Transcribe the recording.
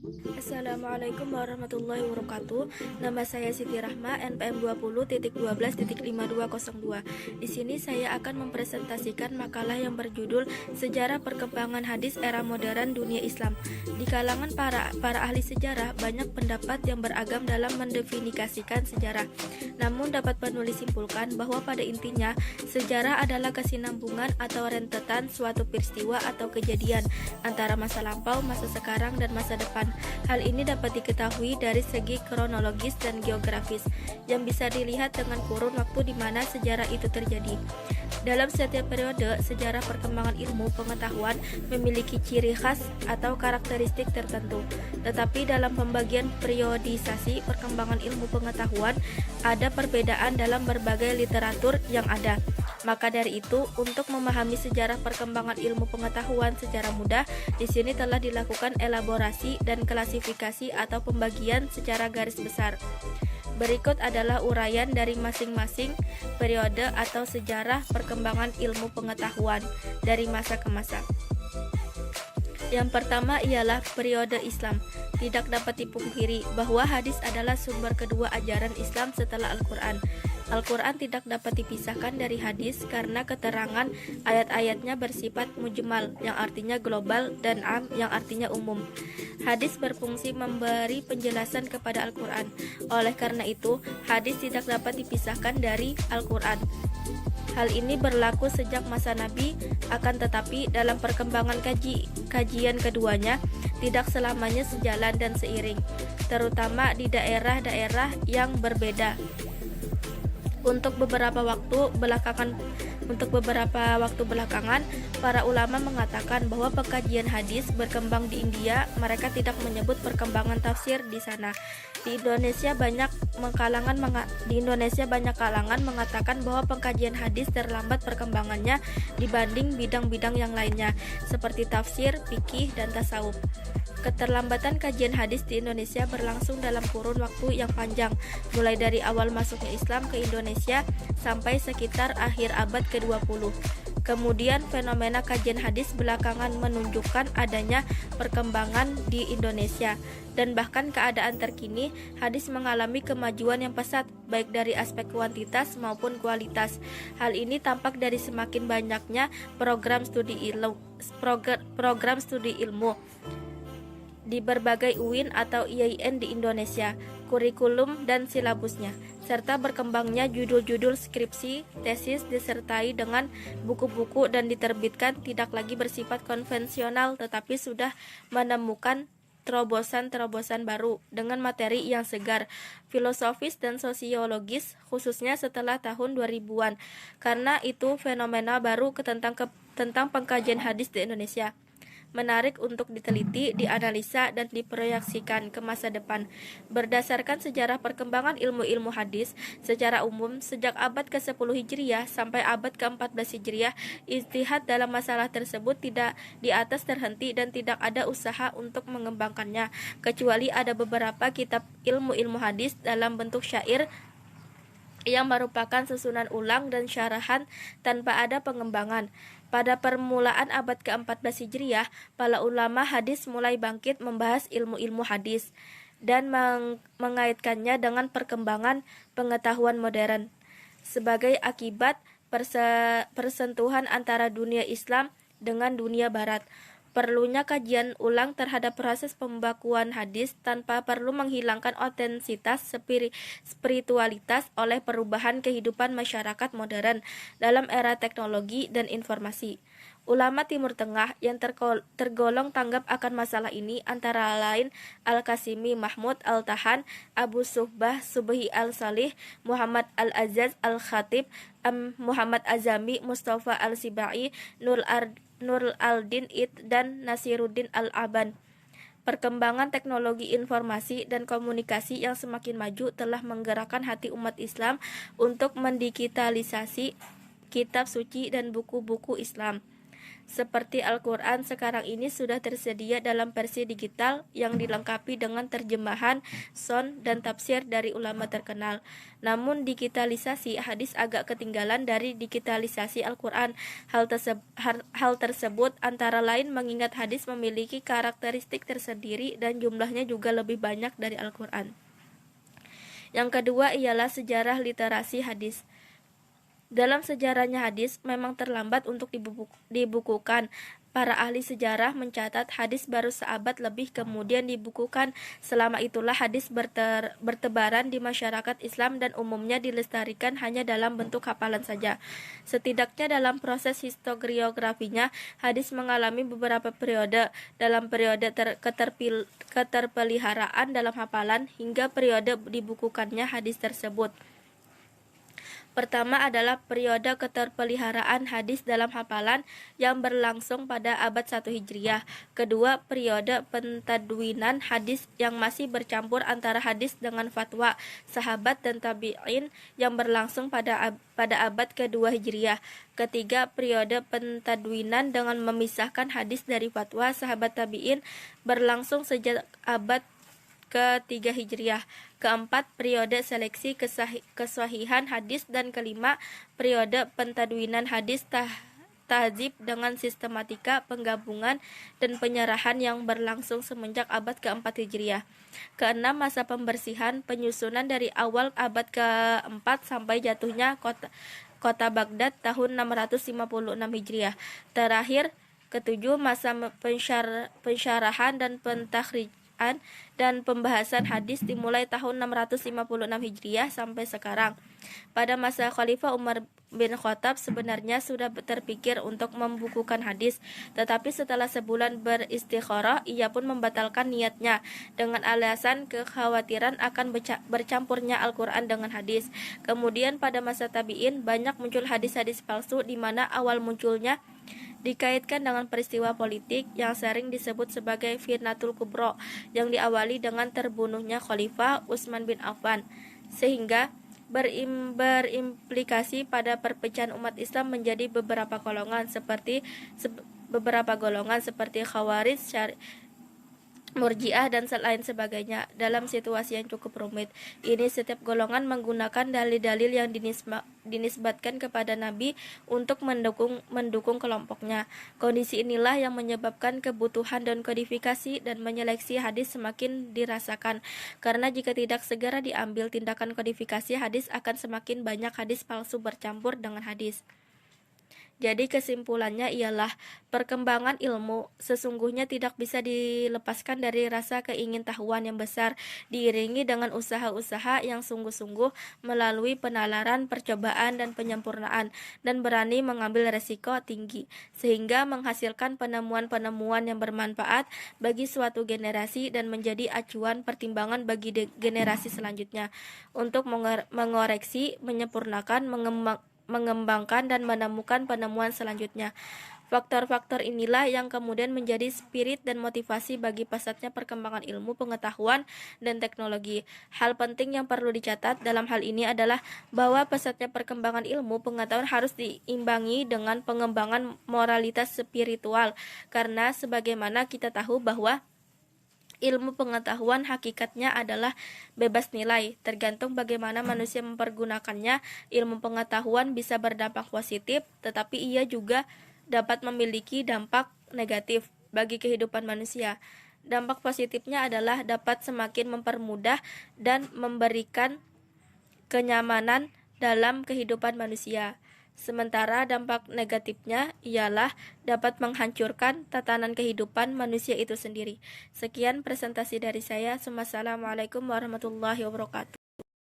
Assalamualaikum warahmatullahi wabarakatuh. Nama saya Siti Rahma, NPM 20.12.5202. Di sini saya akan mempresentasikan makalah yang berjudul Sejarah Perkembangan Hadis Era Modern Dunia Islam. Di kalangan para ahli sejarah, banyak pendapat yang beragam dalam mendefinisikan sejarah. Namun dapat penulis simpulkan bahwa pada intinya, sejarah adalah kesinambungan atau rentetan suatu peristiwa atau kejadian antara masa lampau, masa sekarang, dan masa depan. Hal ini dapat diketahui dari segi kronologis dan geografis, yang bisa dilihat dengan kurun waktu di mana sejarah itu terjadi. Dalam setiap periode, sejarah perkembangan ilmu pengetahuan memiliki ciri khas atau karakteristik tertentu. Tetapi dalam pembagian periodisasi perkembangan ilmu pengetahuan, ada perbedaan dalam berbagai literatur yang ada. Maka dari itu, untuk memahami sejarah perkembangan ilmu pengetahuan secara mudah, di sini telah dilakukan elaborasi dan klasifikasi atau pembagian secara garis besar. Berikut adalah uraian dari masing-masing periode atau sejarah perkembangan ilmu pengetahuan dari masa ke masa. Yang pertama ialah periode Islam. Tidak dapat dipungkiri bahwa hadis adalah sumber kedua ajaran Islam setelah Al-Quran. Al-Quran tidak dapat dipisahkan dari hadis karena keterangan ayat-ayatnya bersifat mujmal, yang artinya global, dan am, yang artinya umum. Hadis berfungsi memberi penjelasan kepada Al-Quran. Oleh karena itu, hadis tidak dapat dipisahkan dari Al-Quran. Hal ini berlaku sejak masa Nabi, akan tetapi dalam perkembangan kajian keduanya tidak selamanya sejalan dan seiring, terutama di daerah-daerah yang berbeda. Untuk beberapa waktu belakangan, para ulama mengatakan bahwa pengkajian hadis berkembang di India. Mereka tidak menyebut perkembangan tafsir di sana. Di Indonesia banyak kalangan mengatakan bahwa pengkajian hadis terlambat perkembangannya dibanding bidang-bidang yang lainnya, seperti tafsir, fikih, dan tasawuf. Keterlambatan kajian hadis di Indonesia berlangsung dalam kurun waktu yang panjang, mulai dari awal masuknya Islam ke Indonesia sampai sekitar akhir abad ke-20. Kemudian fenomena kajian hadis belakangan menunjukkan adanya perkembangan di Indonesia, dan bahkan keadaan terkini hadis mengalami kemajuan yang pesat baik dari aspek kuantitas maupun kualitas. Hal ini tampak dari semakin banyaknya program studi ilmu di berbagai UIN atau IAIN di Indonesia, kurikulum dan silabusnya, serta berkembangnya judul-judul skripsi, tesis disertai dengan buku-buku dan diterbitkan tidak lagi bersifat konvensional tetapi sudah menemukan terobosan-terobosan baru dengan materi yang segar, filosofis dan sosiologis, khususnya setelah tahun 2000-an. Karena itu fenomena baru tentang pengkajian hadis di Indonesia menarik untuk diteliti, dianalisa, dan diproyeksikan ke masa depan. Berdasarkan sejarah perkembangan ilmu-ilmu hadis secara umum, sejak abad ke-10 Hijriah sampai abad ke-14 Hijriah, ijtihad dalam masalah tersebut tidak di atas terhenti dan tidak ada usaha untuk mengembangkannya, kecuali ada beberapa kitab ilmu-ilmu hadis dalam bentuk syair yang merupakan susunan ulang dan syarahan tanpa ada pengembangan. Pada permulaan abad ke-14 Hijriah, para ulama hadis mulai bangkit membahas ilmu-ilmu hadis dan mengaitkannya dengan perkembangan pengetahuan modern. Sebagai akibat persentuhan antara dunia Islam dengan dunia Barat, perlunya kajian ulang terhadap proses pembakuan hadis tanpa perlu menghilangkan otentisitas spiritualitas oleh perubahan kehidupan masyarakat modern dalam era teknologi dan informasi. Ulama Timur Tengah yang tergolong tanggap akan masalah ini antara lain Al-Qasimi Mahmud Al-Tahan, Abu Suhbah Subhi Al-Salih, Muhammad Al-Azaz Al-Khatib, Muhammad Azami, Mustafa Al-Sibai, Nur al-Din Id, dan Nasiruddin Al-Aban. Perkembangan teknologi informasi dan komunikasi yang semakin maju telah menggerakkan hati umat Islam untuk mendigitalisasi kitab suci dan buku-buku Islam. seperti Al-Quran sekarang ini sudah tersedia dalam versi digital yang dilengkapi dengan terjemahan, sound, dan tafsir dari ulama terkenal. Namun digitalisasi hadis agak ketinggalan dari digitalisasi Al-Quran. Hal tersebut antara lain mengingat hadis memiliki karakteristik tersendiri dan jumlahnya juga lebih banyak dari Al-Quran. Yang kedua ialah sejarah literasi hadis. Dalam sejarahnya hadis memang terlambat untuk dibukukan. Para ahli sejarah mencatat hadis baru seabad lebih kemudian dibukukan. Selama itulah hadis bertebaran di masyarakat Islam dan umumnya dilestarikan hanya dalam bentuk hafalan saja. Setidaknya dalam proses historiografinya, hadis mengalami beberapa periode. Dalam periode keterpeliharaan dalam hafalan hingga periode dibukukannya hadis tersebut. Pertama adalah periode keterpeliharaan hadis dalam hafalan yang berlangsung pada abad 1 Hijriah. Kedua, periode pentadwinan hadis yang masih bercampur antara hadis dengan fatwa sahabat dan tabi'in yang berlangsung pada abad kedua Hijriah. Ketiga, periode pentadwinan dengan memisahkan hadis dari fatwa sahabat tabi'in berlangsung sejak abad ke-3 Hijriah. Keempat, periode seleksi kesahihan hadis. Dan kelima, periode pentadwinan hadis tahzib dengan sistematika penggabungan dan penyerahan yang berlangsung semenjak abad ke-4 Hijriah. Keenam, masa pembersihan penyusunan dari awal abad ke-4 sampai jatuhnya kota Baghdad tahun 656 Hijriah. Terakhir, ketujuh, masa pensyarahan dan pentakhrijan dan pembahasan hadis dimulai tahun 656 Hijriah sampai sekarang. Pada masa Khalifah Umar bin Khattab sebenarnya sudah terpikir untuk membukukan hadis, tetapi setelah sebulan beristikharah ia pun membatalkan niatnya dengan alasan kekhawatiran akan bercampurnya Al-Quran dengan hadis. Kemudian pada masa tabi'in banyak muncul hadis-hadis palsu di mana awal munculnya dikaitkan dengan peristiwa politik yang sering disebut sebagai Fitnatul Kubro yang diawali dengan terbunuhnya Khalifah Utsman bin Affan, sehingga berimplikasi pada perpecahan umat Islam menjadi beberapa golongan seperti Khawarij, Murji'ah dan lain sebagainya. Dalam situasi yang cukup rumit ini, setiap golongan menggunakan dalil-dalil yang dinisbatkan kepada Nabi untuk mendukung kelompoknya. Kondisi inilah yang menyebabkan kebutuhan dan kodifikasi dan menyeleksi hadis semakin dirasakan, karena jika tidak segera diambil tindakan kodifikasi hadis, akan semakin banyak hadis palsu bercampur dengan hadis. Jadi kesimpulannya ialah perkembangan ilmu sesungguhnya tidak bisa dilepaskan dari rasa keingintahuan yang besar, diiringi dengan usaha-usaha yang sungguh-sungguh melalui penalaran, percobaan, dan penyempurnaan, dan berani mengambil resiko tinggi, sehingga menghasilkan penemuan-penemuan yang bermanfaat bagi suatu generasi dan menjadi acuan pertimbangan bagi generasi selanjutnya untuk mengoreksi, menyempurnakan, mengembangkan dan menemukan penemuan selanjutnya. Faktor-faktor inilah yang kemudian menjadi spirit dan motivasi bagi pesatnya perkembangan ilmu pengetahuan dan teknologi. Hal penting yang perlu dicatat dalam hal ini adalah bahwa pesatnya perkembangan ilmu pengetahuan harus diimbangi dengan pengembangan moralitas spiritual, karena sebagaimana kita tahu bahwa ilmu pengetahuan hakikatnya adalah bebas nilai, tergantung bagaimana manusia mempergunakannya. Ilmu pengetahuan bisa berdampak positif, tetapi ia juga dapat memiliki dampak negatif bagi kehidupan manusia. Dampak positifnya adalah dapat semakin mempermudah dan memberikan kenyamanan dalam kehidupan manusia. Sementara dampak negatifnya ialah dapat menghancurkan tatanan kehidupan manusia itu sendiri. Sekian presentasi dari saya. Wassalamualaikum warahmatullahi wabarakatuh.